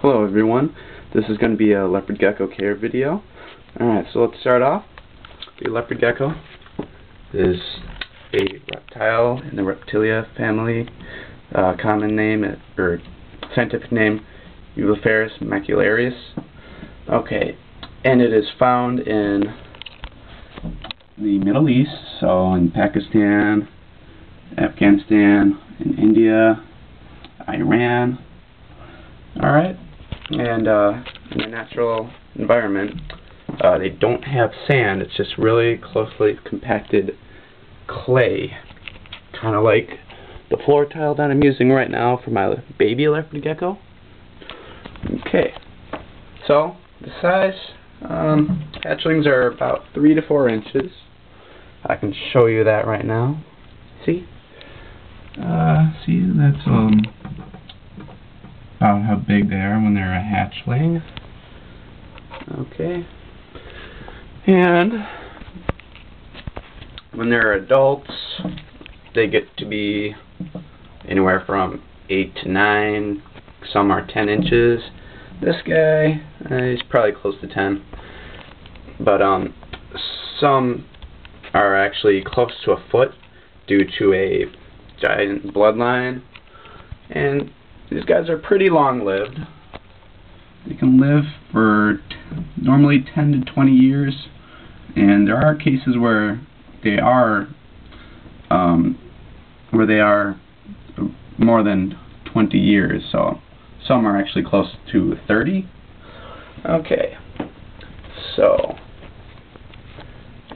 Hello everyone, this is going to be a Leopard Gecko care video. Alright, so let's start off. The Leopard Gecko is a reptile in the Reptilia family. Common name, or scientific name, Ulipharis macularius. Okay, and it is found in the Middle East, so in Pakistan, Afghanistan, in India, Iran. Alright, and in the natural environment, they don't have sand, it's just really closely compacted clay. Kind of like the floor tile that I'm using right now for my baby leopard gecko. Okay, so the size, hatchlings are about 3 to 4 inches. I can show you that right now. See? See, that's about how big they are when they're a hatchling. Okay. And when they're adults, they get to be anywhere from 8 to 9. Some are 10 inches. This guy, he's probably close to 10. But some are actually close to a foot due to a giant bloodline. And these guys are pretty long-lived. They can live for normally 10 to 20 years, and there are cases where they are more than 20 years. So some are actually close to 30. Okay, so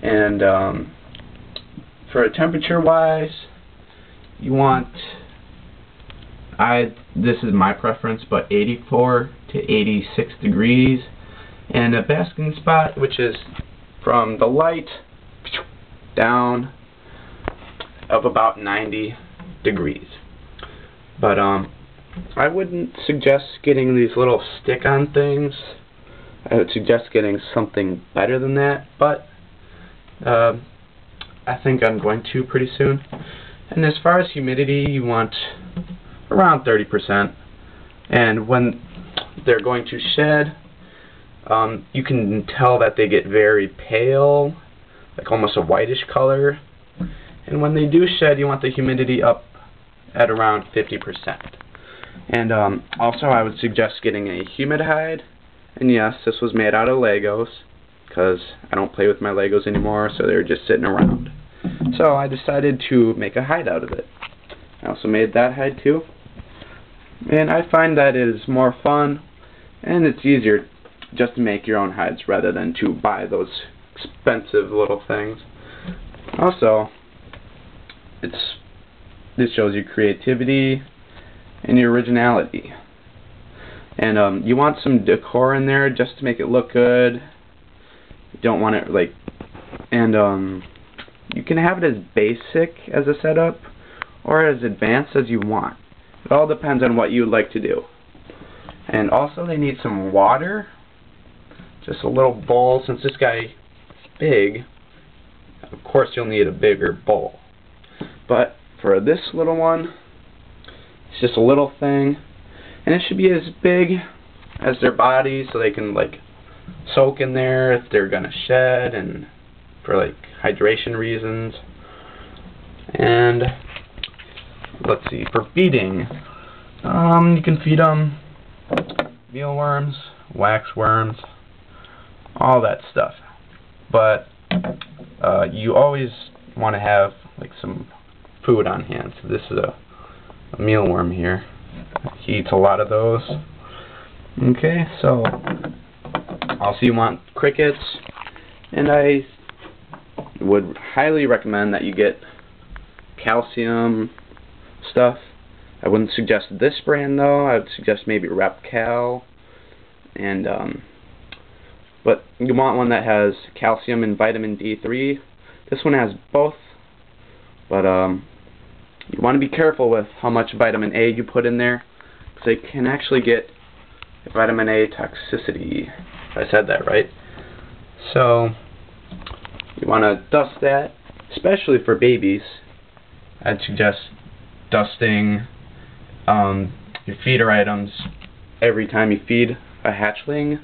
and for temperature-wise, you want, this is my preference, but 84 to 86 degrees, and a basking spot which is from the light down of about 90 degrees. But I wouldn't suggest getting these little stick-on things. I would suggest getting something better than that, but I think I'm going to pretty soon. And as far as humidity, you want around 30%, and when they're going to shed, you can tell that they get very pale, like almost a whitish color, and when they do shed, you want the humidity up at around 50%. And also I would suggest getting a Humid Hide, and yes, this was made out of Legos, because I don't play with my Legos anymore, so they're just sitting around. So I decided to make a hide out of it. I also made that hide too. And I find that it is more fun, and it's easier just to make your own hides rather than to buy those expensive little things. Also, this shows your creativity and your originality. And you want some decor in there just to make it look good. You don't want it like, and you can have it as basic as a setup or as advanced as you want. It all depends on what you would like to do. And also they need some water. Just a little bowl. Since this guy is big, of course you'll need a bigger bowl. But for this little one, it's just a little thing. And it should be as big as their body so they can like soak in there if they're gonna shed and for like hydration reasons. And let's see, for feeding, you can feed them mealworms, waxworms, all that stuff. But you always want to have like some food on hand. So this is a mealworm here. He eats a lot of those. Okay, so also you want crickets, and I would highly recommend that you get calcium stuff. I wouldn't suggest this brand though. I would suggest maybe Repcal, and but you want one that has calcium and vitamin D3. This one has both, but you want to be careful with how much vitamin A you put in there, because they can actually get vitamin A toxicity, if I said that right. So you want to dust that, especially for babies. I'd suggest dusting your feeder items every time you feed a hatchling.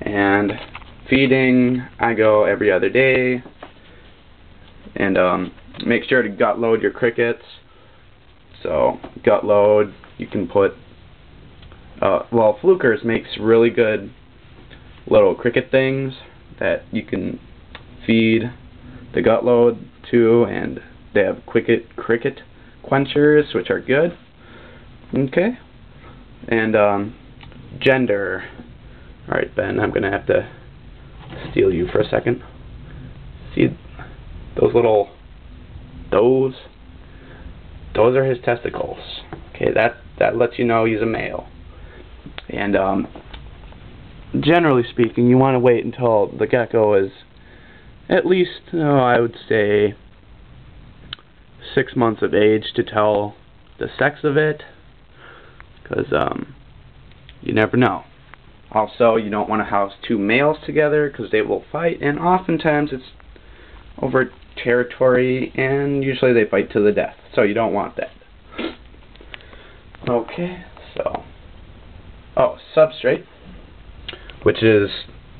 And feeding, I go every other day. And make sure to gut load your crickets. So gut load, you can put, well, Flukers makes really good little cricket things that you can feed the gut load to, and they have cricket quenchers, which are good. Okay, and gender. Alright, Ben, I'm gonna have to steal you for a second. See those little, those are his testicles. Okay, that lets you know he's a male. And generally speaking, you want to wait until the gecko is at least, I would say, 6 months of age to tell the sex of it, because you never know. Also, you don't want to house two males together because they will fight, and oftentimes it's over territory, and usually they fight to the death, so you don't want that. Okay, so, substrate, which is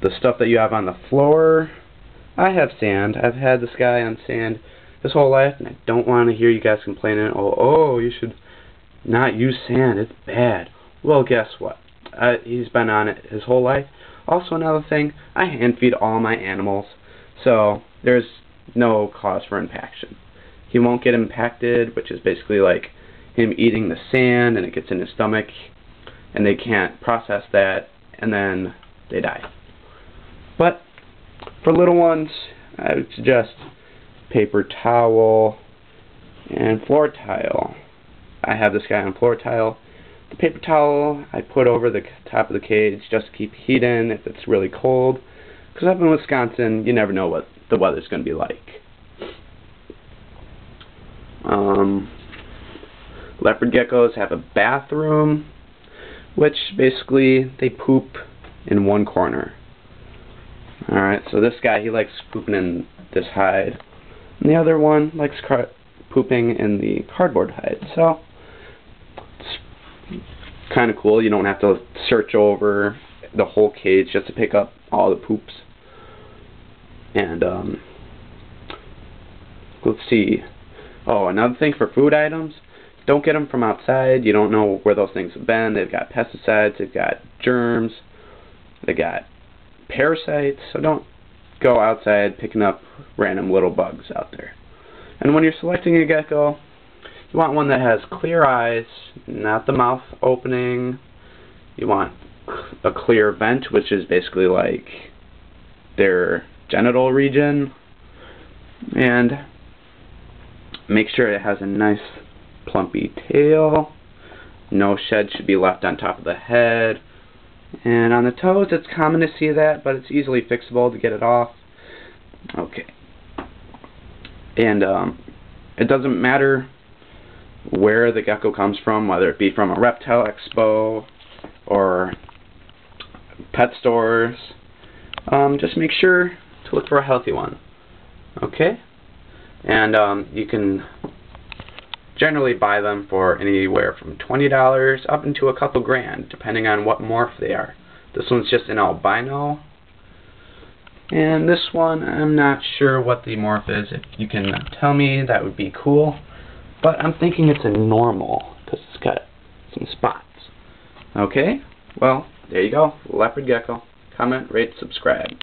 the stuff that you have on the floor. I have sand. I've had this guy on sand his whole life, and I don't want to hear you guys complaining, oh, you should not use sand, it's bad. Well, guess what? He's been on it his whole life. Also, another thing, I hand feed all my animals, so there's no cause for impaction. He won't get impacted, which is basically like him eating the sand, and it gets in his stomach, and they can't process that, and then they die. But for little ones, I would suggest paper towel and floor tile. I have this guy on floor tile. The paper towel I put over the top of the cage just to keep heat in if it's really cold, because up in Wisconsin you never know what the weather's going to be like. Leopard geckos have a bathroom, which basically they poop in one corner. Alright, so this guy, he likes pooping in this hide, and the other one likes pooping in the cardboard hide. So it's kind of cool. You don't have to search over the whole cage just to pick up all the poops. And let's see. Oh, another thing for food items, don't get them from outside. You don't know where those things have been. They've got pesticides, they've got germs, they got parasites, so don't go outside picking up random little bugs out there. And when you're selecting a gecko, you want one that has clear eyes, not the mouth opening. You want a clear vent, which is basically like their genital region, and make sure it has a nice plumpy tail. No shed should be left on top of the head. And on the toes, it's common to see that, but it's easily fixable to get it off. Okay. And it doesn't matter where the gecko comes from, whether it be from a reptile expo or pet stores. Just make sure to look for a healthy one. Okay? And you can generally buy them for anywhere from $20 up into a couple grand, depending on what morph they are. This one's just an albino, and this one, I'm not sure what the morph is. If you can tell me, that would be cool. But I'm thinking it's a normal, because it's got some spots. Okay, well, there you go. Leopard gecko. Comment, rate, subscribe.